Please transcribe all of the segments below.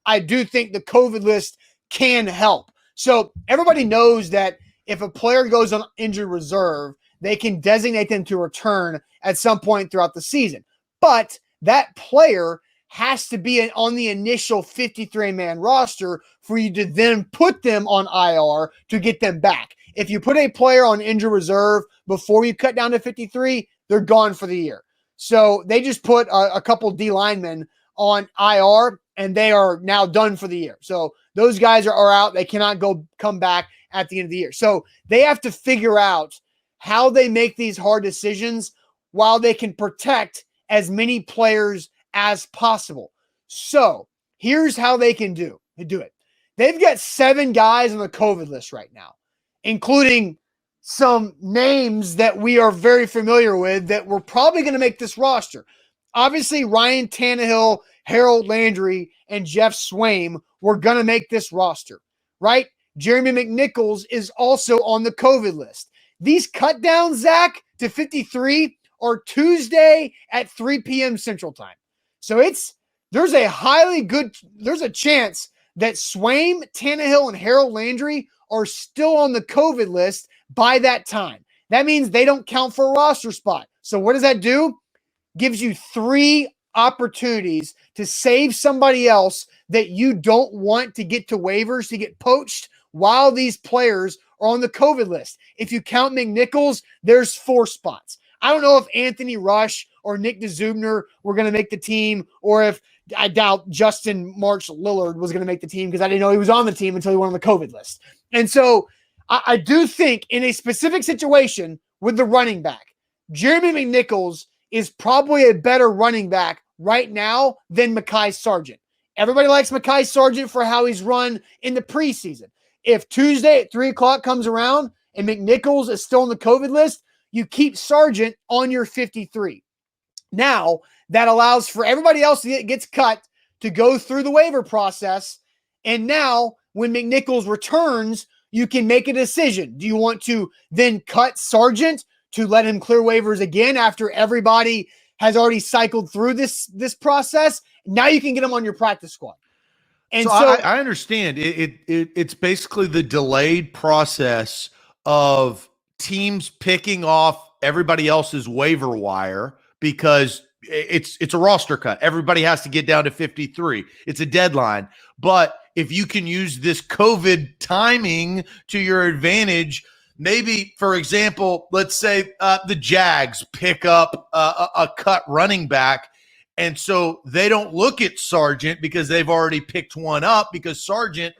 I do think the COVID list can help. So everybody knows that if a player goes on injured reserve, they can designate them to return at some point throughout the season. But that player has to be on the initial 53-man roster for you to then put them on IR to get them back. If you put a player on injured reserve before you cut down to 53, they're gone for the year. So they just put a couple D linemen on IR, and they are now done for the year. So those guys are out. They cannot come back at the end of the year. So they have to figure out how they make these hard decisions while they can protect as many players as possible. So here's how they can do it. They've got 7 guys on the COVID list right now, including some names that we are very familiar with that we're probably going to make this roster. Obviously, Ryan Tannehill, Harold Landry, and Jeff Swaim were going to make this roster, right? Jeremy McNichols is also on the COVID list. These cut downs, Zach, to 53 are Tuesday at 3 p.m. Central Time. So there's a chance that Swaim, Tannehill, and Harold Landry are still on the COVID list by that time. That means they don't count for a roster spot. So what does that do? Gives you 3 opportunities to save somebody else that you don't want to get to waivers, to get poached while these players are on the COVID list. If you count McNichols, there's 4 spots. I don't know if Anthony Rush or Nick DeZubner were going to make the team, or if I doubt Justin March Lillard was going to make the team because I didn't know he was on the team until he went on the COVID list. And so I do think in a specific situation with the running back, Jeremy McNichols is probably a better running back right now than Mekhi Sargent. Everybody likes Mekhi Sargent for how he's run in the preseason. If Tuesday at 3 o'clock comes around and McNichols is still on the COVID list, you keep Sargent on your 53. Now, that allows for everybody else that gets cut to go through the waiver process. And now, when McNichols returns, you can make a decision. Do you want to then cut Sargent to let him clear waivers again after everybody has already cycled through this process? Now you can get him on your practice squad. And so I understand. It's basically the delayed process of teams picking off everybody else's waiver wire because it's a roster cut. Everybody has to get down to 53. It's a deadline. But if you can use this COVID timing to your advantage, maybe, for example, let's say the Jags pick up a cut running back, and so they don't look at Sargent because they've already picked one up, because Sargent,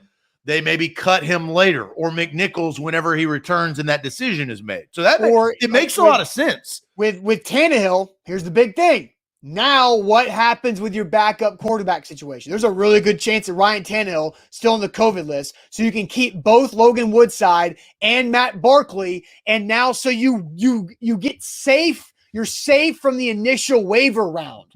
they maybe cut him later, or McNichols whenever he returns and that decision is made. So it makes a lot of sense. With Tannehill, here's the big thing. Now, what happens with your backup quarterback situation? There's a really good chance that Ryan Tannehill still on the COVID list, so you can keep both Logan Woodside and Matt Barkley, and now so you get safe. You're safe from the initial waiver round.